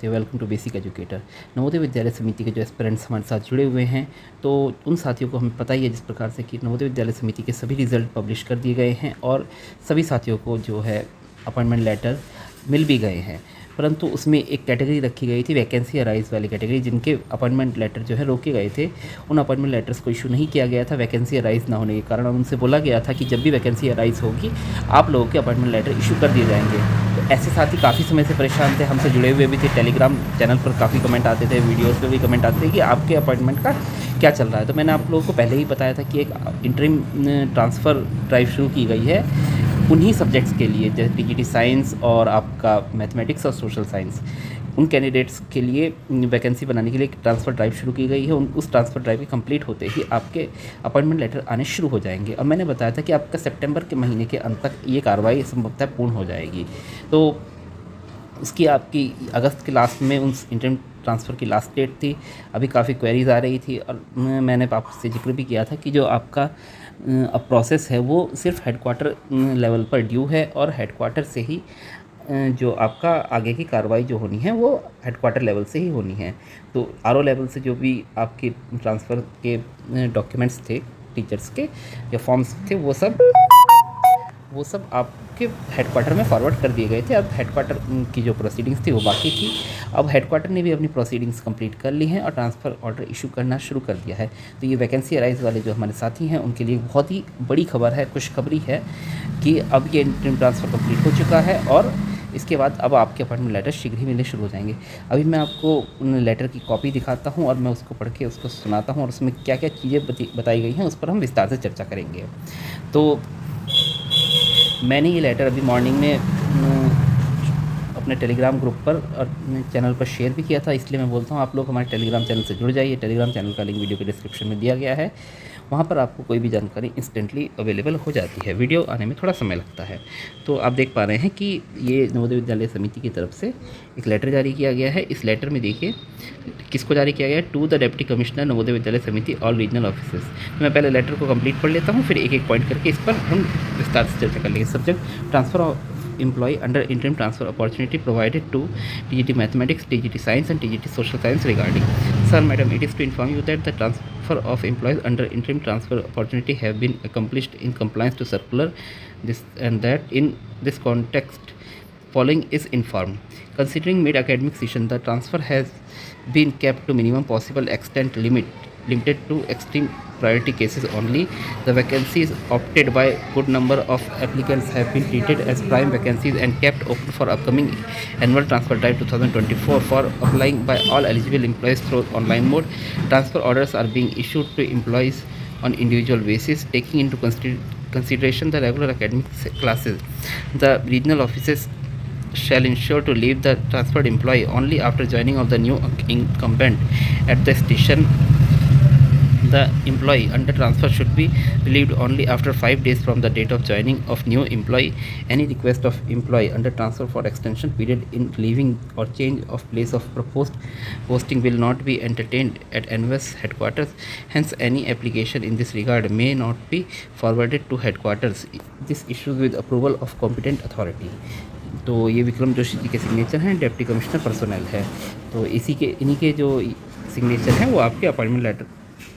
नमस्ते, welcome to basic educator. Navodaya Vidyalaya Samiti के जो एस्पिरेंट्स हमारे साथ जुड़े हुए हैं, तो उन साथियों को हमें पता ही है जिस प्रकार से कि नवोदय विद्यालय समिति के सभी रिज़ल्ट पब्लिश कर दिए गए हैं और सभी साथियों को जो है अपॉइंटमेंट लेटर मिल भी गए हैं। परंतु उसमें एक कैटेगरी रखी गई थी, वैकेंसी अराइज वाली कैटेगरी, जिनके अपॉइंटमेंट लेटर जो है रोके गए थे, उन अपॉइंटमेंट लेटर्स को इशू नहीं किया गया था वैकेंसी अराइज ना होने के कारण। उनसे बोला गया था कि जब भी वैकेंसी अराइज होगी आप लोगों के अपॉइंटमेंट लेटर इशू कर दिए जाएंगे। तो ऐसे साथी काफ़ी समय से परेशान थे, हमसे जुड़े हुए भी थे, टेलीग्राम चैनल पर काफ़ी कमेंट आते थे, वीडियोज़ पर भी कमेंट आते थे कि आपके अपॉइंटमेंट का क्या चल रहा है। तो मैंने आप लोगों को पहले ही बताया था कि एक इंटरिम ट्रांसफ़र ड्राइव शुरू की गई है उन्हीं सब्जेक्ट्स के लिए, जैसे टीजीटी साइंस और आपका मैथमेटिक्स और सोशल साइंस, उन कैंडिडेट्स के लिए वैकेंसी बनाने के लिए एक ट्रांसफ़र ड्राइव शुरू की गई है। उस ट्रांसफ़र ड्राइव के कंप्लीट होते ही आपके अपॉइंटमेंट लेटर आने शुरू हो जाएंगे। और मैंने बताया था कि आपका सितंबर के महीने के अंत तक ये कार्रवाई संभवतः पूर्ण हो जाएगी। तो उसकी आपकी अगस्त के लास्ट में उस इंटरम ट्रांसफ़र की लास्ट डेट थी। अभी काफ़ी क्वेरीज आ रही थी और मैंने आपसे जिक्र भी किया था कि जो आपका अब प्रोसेस है वो सिर्फ हेडक्वार्टर लेवल पर ड्यू है और हेडक्वार्टर से ही जो आपका आगे की कार्रवाई जो होनी है वो हेडक्वार्टर लेवल से ही होनी है। तो आरओ लेवल से जो भी आपके ट्रांसफ़र के डॉक्यूमेंट्स थे, टीचर्स के या फॉर्म्स थे, वो सब आपके हेडक्वार्टर में फॉरवर्ड कर दिए गए थे। अब हेडक्वार्टर की जो प्रोसीडिंग्स थी वो बाकी थी। अब हेडक्वार्टर ने भी अपनी प्रोसीडिंग्स कंप्लीट कर ली हैं और ट्रांसफ़र ऑर्डर इशू करना शुरू कर दिया है। तो ये वैकेंसी अराइज वाले जो हमारे साथी हैं उनके लिए बहुत ही बड़ी खबर है, खुशखबरी है कि अब ये इंटरिम ट्रांसफ़र कंप्लीट हो चुका है और इसके बाद अब आपके अपॉइंटमेंट लेटर शीघ्र ही मिलने शुरू हो जाएंगे। अभी मैं आपको उन लेटर की कॉपी दिखाता हूँ और मैं उसको पढ़ के उसको सुनाता हूँ और उसमें क्या क्या चीज़ें बताई गई हैं उस पर हम विस्तार से चर्चा करेंगे। तो मैंने ये लेटर अभी मॉर्निंग में अपने टेलीग्राम ग्रुप पर और चैनल पर शेयर भी किया था, इसलिए मैं बोलता हूँ आप लोग हमारे टेलीग्राम चैनल से जुड़ जाइए। टेलीग्राम चैनल का लिंक वीडियो के डिस्क्रिप्शन में दिया गया है, वहाँ पर आपको कोई भी जानकारी इंस्टेंटली अवेलेबल हो जाती है। वीडियो आने में थोड़ा समय लगता है। तो आप देख पा रहे हैं कि ये नवोदय विद्यालय समिति की तरफ से एक लेटर जारी किया गया है। इस लेटर में देखिए किसको जारी किया गया है, to the deputy commissioner Navodaya Vidyalaya Samiti all regional offices. तो मैं पहले लेटर को कंप्लीट पढ़ लेता हूँ, फिर एक एक पॉइंट करके इस पर हम विस्तार से चर्चा कर लेंगे। Subject transfer of employee under interim transfer opportunity provided to TGT Mathematics, TGT Science and TGT Social Science regarding. Sir, Madam, it is to inform you that the transfer of employees under interim transfer opportunity have been accomplished in compliance to circular this and that. In this context, following is informed. Considering mid-academic session, the transfer has been kept to minimum possible extent limited to extreme priority cases only. The vacancies opted by good number of applicants have been treated as prime vacancies and kept open for upcoming annual transfer drive 2024 for applying by all eligible employees through online mode. Transfer orders are being issued to employees on individual basis, taking into consideration the regular academic classes. The regional offices shall ensure to leave the transferred employee only after joining of the new incumbent at the station. The employee under transfer should be relieved only after 5 days from the date of joining of new employee. Any request of employee under transfer for extension period in leaving or change of place of proposed posting will not be entertained at NVS headquarters. Hence, any application in this regard may not be forwarded to headquarters. This issues with approval of competent authority. तो ये विक्रम जोशी जी के signature हैं, deputy commissioner personnel है। तो इन्हीं के जो signature हैं वो आपके अपॉइंटमेंट लेटर,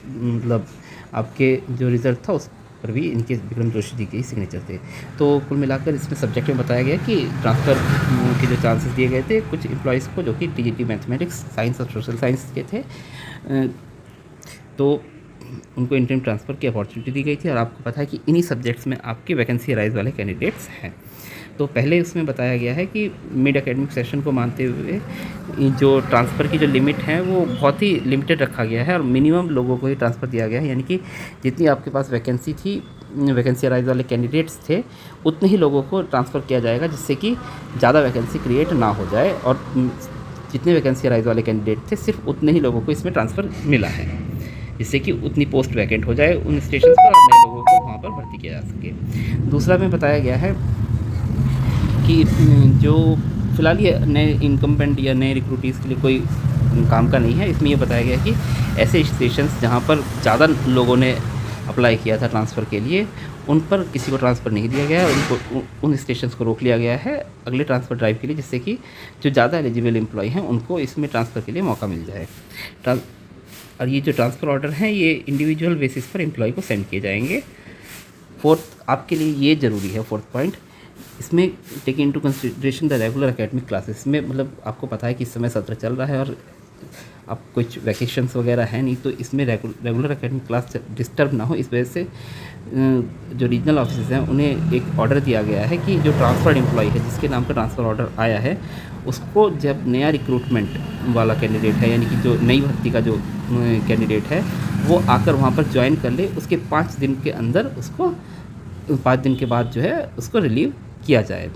मतलब आपके जो रिज़ल्ट था उस पर भी इनके विक्रम जोशी जी के ही सिग्नेचर थे। तो कुल मिलाकर इसमें सब्जेक्ट में बताया गया कि ट्रांसफ़र के जो चांसेस दिए गए थे कुछ एम्प्लॉयज़ को जो कि टीजीटी मैथमेटिक्स, साइंस और सोशल साइंस के थे, तो उनको इंटरिम ट्रांसफ़र की अपॉर्चुनिटी दी गई थी। और आपको पता है कि इन्हीं सब्जेक्ट्स में आपके वैकेंसी अराइज वाले कैंडिडेट्स हैं। तो पहले उसमें बताया गया है कि मिड एकेडमिक सेशन को मानते हुए जो ट्रांसफ़र की जो लिमिट है वो बहुत ही लिमिटेड रखा गया है और मिनिमम लोगों को ही ट्रांसफ़र दिया गया है। यानी कि जितनी आपके पास वैकेंसी थी, वैकेंसी अराइज वाले कैंडिडेट्स थे, उतने ही लोगों को ट्रांसफ़र किया जाएगा, जिससे कि ज़्यादा वैकेंसी क्रिएट ना हो जाए। और जितने वैकेंसी अराइज वाले कैंडिडेट थे सिर्फ उतने ही लोगों को इसमें ट्रांसफ़र मिला है, जिससे कि उतनी पोस्ट वैकेंट हो जाए उन स्टेशन पर और नए लोगों को वहाँ पर भर्ती किया जा सके। दूसरा में बताया गया है कि जो फ़िलहाल ये नए इनकम्बेंट या नए रिक्रूटीज़ के लिए कोई काम का नहीं है। इसमें ये बताया गया कि ऐसे स्टेशंस जहाँ पर ज़्यादा लोगों ने अप्लाई किया था ट्रांसफ़र के लिए, उन पर किसी को ट्रांसफ़र नहीं दिया गया है। उनको उन स्टेशंस को रोक लिया गया है अगले ट्रांसफ़र ड्राइव के लिए, जिससे कि जो ज़्यादा एलिजिबल एम्प्लॉय हैं उनको इसमें ट्रांसफ़र के लिए मौका मिल जाए। और ये जो ट्रांसफ़र ऑर्डर हैं ये इंडिविजुअल बेसिस पर एम्प्लॉय को सेंड किए जाएंगे। फोर्थ आपके लिए ये ज़रूरी है, फोर्थ पॉइंट, इसमें take into consideration the regular academic classes में, मतलब आपको पता है कि इस समय सत्र चल रहा है और अब कुछ वैकेशंस वगैरह है नहीं, तो इसमें रेगुलर एकेडमिक क्लास डिस्टर्ब ना हो, इस वजह से जो रीजनल ऑफिस हैं उन्हें एक ऑर्डर दिया गया है कि जो ट्रांसफर्ड एम्प्लॉय है जिसके नाम पर ट्रांसफ़र ऑर्डर आया है उसको जब नया रिक्रूटमेंट वाला कैंडिडेट है, यानी कि जो नई भर्ती का जो कैंडिडेट है वो आकर वहाँ पर ज्वाइन कर ले, उसके 5 दिन के अंदर उसको 5 दिन के बाद जो है उसको रिलीव किया जाए,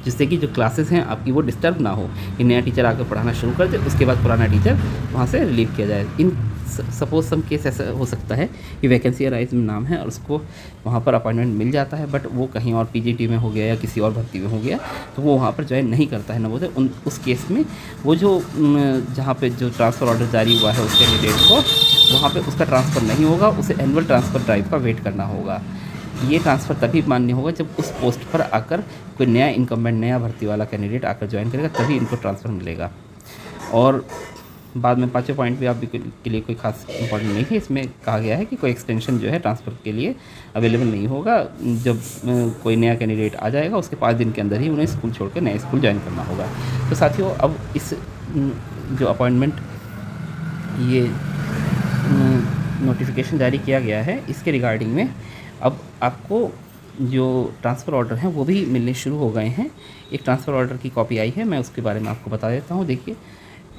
जिससे कि जो क्लासेस हैं आपकी वो डिस्टर्ब ना हो कि नया टीचर आकर पढ़ाना शुरू कर दे, उसके बाद पुराना टीचर वहाँ से रिलीव किया जाए। इन सपोज सम केस ऐसा हो सकता है कि वैकेंसी अराइज में नाम है और उसको वहाँ पर अपॉइंटमेंट मिल जाता है, बट वो कहीं और पीजीटी में हो गया या किसी और भर्ती में हो गया, तो वो वहाँ पर ज्वाइन नहीं करता है नवोदय। उस केस में वो जो जहाँ पे जो ट्रांसफ़र ऑर्डर जारी हुआ है उस कैंडिडेट को, वहाँ पे उसका ट्रांसफ़र नहीं होगा, उसे एनुअल ट्रांसफ़र ड्राइव का वेट करना होगा। ये ट्रांसफ़र तभी मान्य होगा जब उस पोस्ट पर आकर कोई नया इनकम्बेंट, नया भर्ती वाला कैंडिडेट आकर ज्वाइन करेगा, तभी इनको ट्रांसफ़र मिलेगा। और बाद में 5वें पॉइंट भी आप के लिए कोई खास इंपॉर्टेंट नहीं है, इसमें कहा गया है कि कोई एक्सटेंशन जो है ट्रांसफ़र के लिए अवेलेबल नहीं होगा। जब कोई नया कैंडिडेट आ जाएगा उसके 5 दिन के अंदर ही उन्हें स्कूल छोड़ कर नया स्कूल ज्वाइन करना होगा। तो साथियों, अब इस जो अपॉइंटमेंट ये नोटिफिकेशन जारी किया गया है इसके रिगार्डिंग में अब आपको जो ट्रांसफ़र ऑर्डर हैं वो भी मिलने शुरू हो गए हैं। एक ट्रांसफ़र ऑर्डर की कॉपी आई है, मैं उसके बारे में आपको बता देता हूँ। देखिए,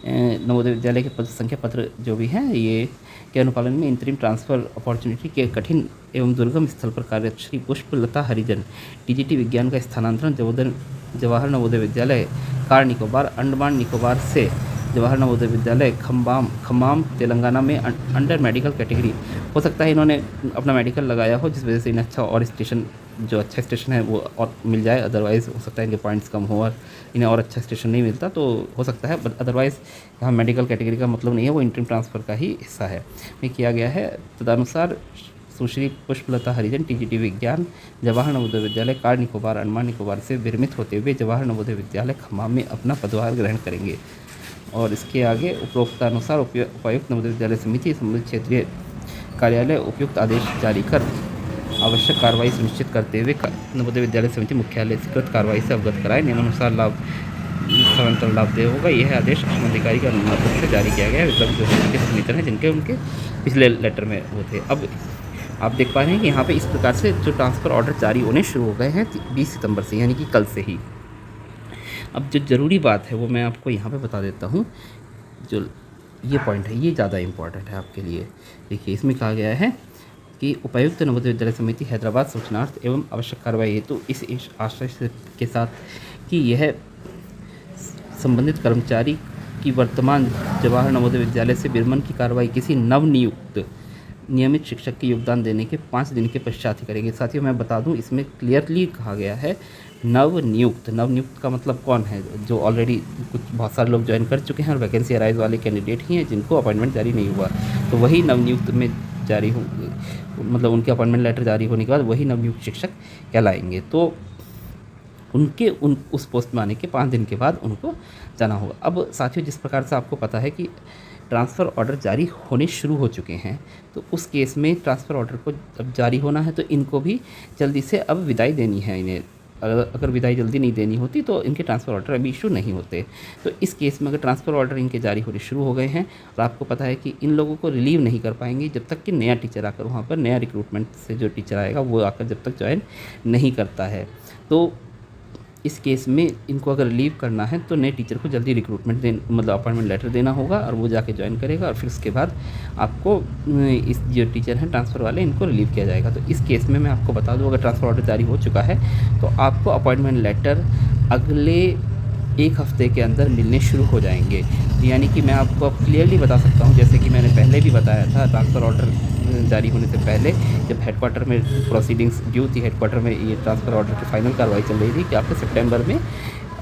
नवोदय विद्यालय के पद संख्या पत्र जो भी हैं ये के अनुपालन में इंतरिम ट्रांसफ़र अपॉर्चुनिटी के कठिन एवं दुर्गम स्थल पर कार्यरत श्री पुष्पलता हरिजन टीजीटी विज्ञान का स्थानांतरण जवाहर नवोदय विद्यालय कार निकोबार अंडमान निकोबार से जवाहर नवोदय विद्यालय खम्माम तेलंगाना में अंडर मेडिकल कैटेगरी। हो सकता है इन्होंने अपना मेडिकल लगाया हो जिस वजह से इन्हें अच्छा और स्टेशन, जो अच्छा स्टेशन है वो और मिल जाए, अदरवाइज़ हो सकता है इनके पॉइंट्स कम हो और इन्हें और अच्छा स्टेशन नहीं मिलता, तो हो सकता है, बट अदरवाइज़ यहाँ मेडिकल कैटेगरी का मतलब नहीं है, वो इंटरिम ट्रांसफ़र का ही हिस्सा है। ये किया गया है। तदनुसार सुश्री पुष्पलता हरिजन टीजीटी विज्ञान जवाहर नवोदय विद्यालय कार निकोबार अंडमान निकोबार से विरमित होते हुए जवाहर नवोदय विद्यालय खम्माम में अपना पदभार ग्रहण करेंगे। और इसके आगे उपरोक्तानुसार उपायुक्त नवोदय विद्यालय समिति संबंधित क्षेत्रीय कार्यालय उपयुक्त आदेश जारी कर आवश्यक कार्रवाई सुनिश्चित करते हुए नवोदय विद्यालय समिति मुख्यालय से कृत कार्रवाई से अवगत कराए। नियमानुसार लाभ स्थानांतरण लाभदेय होगा। यह आदेश अधिकारी के अनुमति से जारी किया गया है। विकल्प जो है सिग्नेचर हैं जिनके उनके पिछले लेटर में वो थे। अब आप देख पा रहे हैं कि यहाँ पे इस प्रकार से जो ट्रांसफ़र ऑर्डर जारी होने शुरू हो गए हैं 20 सितंबर से, यानी कि कल से ही। अब जो ज़रूरी बात है वो मैं आपको यहाँ पे बता देता हूँ। जो ये पॉइंट है ये ज़्यादा इम्पॉर्टेंट है आपके लिए। देखिए, इसमें कहा गया है कि उपायुक्त नवोदय विद्यालय समिति हैदराबाद सूचनार्थ एवं आवश्यक कार्रवाई हेतु इस आश्चर्य के साथ कि यह संबंधित कर्मचारी की वर्तमान जवाहर नवोदय विद्यालय से विरमण की कार्रवाई किसी नवनियुक्त नियमित शिक्षक के योगदान देने के 5 दिन के पश्चात ही करेंगे। साथियों, मैं बता दूं, इसमें क्लियरली कहा गया है नवनियुक्त। नवनियुक्त का मतलब कौन है? जो ऑलरेडी बहुत सारे लोग ज्वाइन कर चुके हैं और वैकेंसी अराइज वाले कैंडिडेट ही हैं जिनको अपॉइंटमेंट जारी नहीं हुआ, तो वही नवनियुक्त में जारी हो, मतलब उनके अपॉइंटमेंट लेटर जारी होने के बाद वही नवनियुक्त शिक्षक कहलाएंगे। तो उनके उस पोस्ट में आने के 5 दिन के बाद उनको जाना होगा। अब साथियों, जिस प्रकार से आपको पता है कि ट्रांसफ़र ऑर्डर जारी होने शुरू हो चुके हैं, तो उस केस में ट्रांसफ़र ऑर्डर को अब जारी होना है तो इनको भी जल्दी से अब विदाई देनी है इन्हें। अगर विदाई जल्दी नहीं देनी होती तो इनके ट्रांसफ़र ऑर्डर अभी इशू नहीं होते। तो इस केस में अगर ट्रांसफ़र ऑर्डर इनके जारी होने शुरू हो गए हैं और आपको पता है कि इन लोगों को रिलीव नहीं कर पाएंगे जब तक कि नया टीचर आकर वहाँ पर, नया रिक्रूटमेंट से जो टीचर आएगा वो आकर जब तक ज्वाइन नहीं करता है, तो इस केस में इनको अगर रिलीव करना है तो नए टीचर को जल्दी रिक्रूटमेंट मतलब अपॉइंटमेंट लेटर देना होगा और वो जाके ज्वाइन करेगा और फिर उसके बाद आपको इस जो टीचर हैं ट्रांसफ़र वाले, इनको रिलीव किया जाएगा। तो इस केस में मैं आपको बता दूं, अगर ट्रांसफ़र ऑर्डर जारी हो चुका है तो आपको अपॉइंटमेंट लेटर अगले 1 हफ्ते के अंदर मिलने शुरू हो जाएंगे। यानी कि मैं आपको अब क्लियरली बता सकता हूँ, जैसे कि मैंने पहले भी बताया था, ट्रांसफ़र ऑर्डर जारी होने से पहले जब हेडक्वार्टर में प्रोसीडिंग्स ड्यू थी, हेडक्वार्टर में ये ट्रांसफ़र ऑर्डर की फाइनल कार्रवाई चल रही थी कि आपको सितंबर में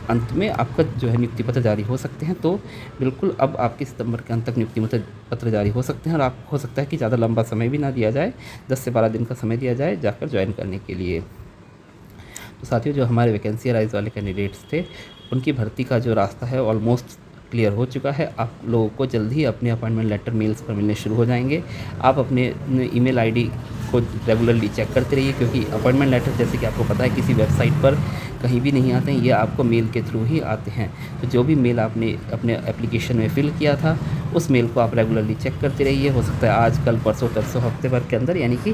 अंत में आपका जो है नियुक्ति पत्र जारी हो सकते हैं। तो बिल्कुल अब आपके सितंबर के अंत तक नियुक्ति पत्र जारी हो सकते हैं और आप हो सकता है कि ज़्यादा लंबा समय भी ना दिया जाए, 10 से 12 दिन का समय दिया जाए जाकर ज्वाइन करने के लिए। तो साथियों, जो हमारे वैकेंसी अराइज वाले कैंडिडेट्स थे उनकी भर्ती का जो रास्ता है ऑलमोस्ट क्लियर हो चुका है। आप लोगों को जल्द ही अपने अपॉइंटमेंट लेटर मेल्स पर मिलने शुरू हो जाएंगे। आप अपने ईमेल आईडी को रेगुलरली चेक करते रहिए, क्योंकि अपॉइंटमेंट लेटर जैसे कि आपको पता है किसी वेबसाइट पर कहीं भी नहीं आते हैं, ये आपको मेल के थ्रू ही आते हैं। तो जो भी मेल आपने अपने एप्लीकेशन में फ़िल किया था उस मेल को आप रेगुलरली चेक करते रहिए। हो सकता है आज, कल, परसों, तरसों, हफ्ते भर के अंदर यानी कि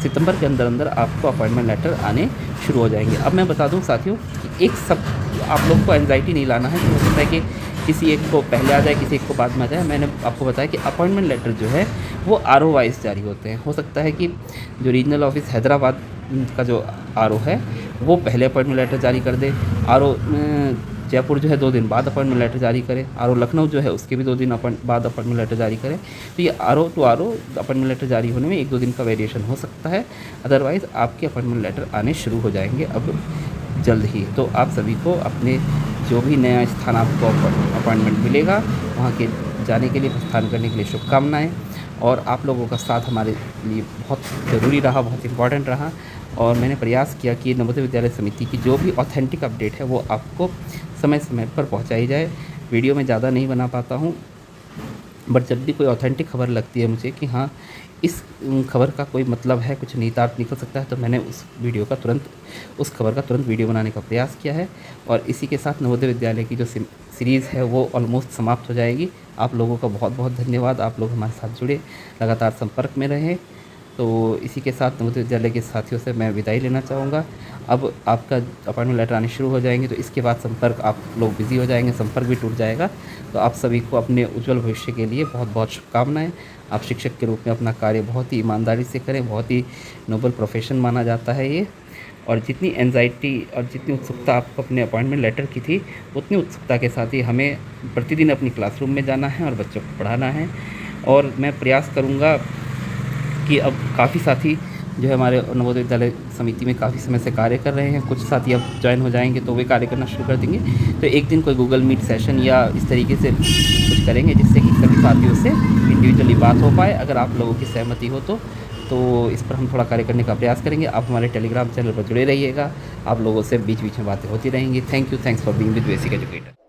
सितंबर के अंदर अंदर आपको अपॉइंटमेंट लेटर आने शुरू हो जाएंगे। अब मैं बता दूं साथियों कि एक सब आप लोग को एंजाइटी नहीं लाना है कि हो सकता है कि किसी एक को पहले आ जाए, किसी एक को बाद में आ जाए। मैंने आपको बताया कि अपॉइंटमेंट लेटर जो है वो आरओ वाइज जारी होते हैं। हो सकता है कि जो रीजनल ऑफिस हैदराबाद का जो आरओ है वो पहले अपॉइंटमेंट लेटर जारी कर दे, आरओ जयपुर जो है 2 दिन बाद अपॉइंटमेंट लेटर जारी करे, आरओ लखनऊ जो है उसके भी 2 दिन बाद अपॉइंटमेंट लेटर जारी करे। तो ये RO to RO appointment letter जारी होने में 1-2 दिन का वेरिएशन हो सकता है। अदरवाइज़ आपके अपॉइंटमेंट लेटर आने शुरू हो जाएंगे अब जल्द ही। तो आप सभी को अपने जो भी नया स्थान आपको अपॉइंटमेंट मिलेगा वहाँ के जाने के लिए, प्रस्थान करने के लिए शुभकामनाएँ। और आप लोगों का साथ हमारे लिए बहुत ज़रूरी रहा, बहुत इम्पॉर्टेंट रहा। और मैंने प्रयास किया कि नवोदय विद्यालय समिति की जो भी ऑथेंटिक अपडेट है वो आपको समय समय पर पहुंचाई जाए। वीडियो में ज़्यादा नहीं बना पाता हूं, बट जब भी कोई ऑथेंटिक खबर लगती है मुझे कि हाँ इस खबर का कोई मतलब है, कुछ निहितार्थ निकल सकता है, तो मैंने उस खबर का तुरंत वीडियो बनाने का प्रयास किया है। और इसी के साथ नवोदय विद्यालय की जो सीरीज़ है वो ऑलमोस्ट समाप्त हो जाएगी। आप लोगों का बहुत बहुत धन्यवाद, आप लोग हमारे साथ जुड़े, लगातार संपर्क में रहें। तो इसी के साथ नवोदय विद्यालय के साथियों से मैं विदाई लेना चाहूँगा। अब आपका अपॉइंटमेंट लेटर आने शुरू हो जाएंगे, तो इसके बाद संपर्क आप लोग बिज़ी हो जाएंगे, संपर्क भी टूट जाएगा। तो आप सभी को अपने उज्जवल भविष्य के लिए बहुत बहुत शुभकामनाएँ। आप शिक्षक के रूप में अपना कार्य बहुत ही ईमानदारी से करें, बहुत ही नोबल प्रोफेशन माना जाता है ये। और जितनी एंजाइटी और जितनी उत्सुकता आपको अपने अपॉइंटमेंट लेटर की थी, उतनी उत्सुकता के साथ ही हमें प्रतिदिन अपनी क्लासरूम में जाना है और बच्चों को पढ़ाना है। और मैं प्रयास करूँगा कि अब काफ़ी साथी जो है हमारे नवोदय विद्यालय समिति में काफ़ी समय से कार्य कर रहे हैं, कुछ साथी अब ज्वाइन हो जाएंगे तो वे कार्य करना शुरू कर देंगे। तो एक दिन कोई गूगल मीट सेशन या इस तरीके से कुछ करेंगे जिससे कि सभी साथियों से इंडिविजुअली बात हो पाए। अगर आप लोगों की सहमति हो तो इस पर हम थोड़ा कार्य करने का प्रयास करेंगे। आप हमारे टेलीग्राम चैनल पर जुड़े रहिएगा, आप लोगों से बीच बीच में बातें होती रहेंगी। Thank you, thanks for being with basic educator.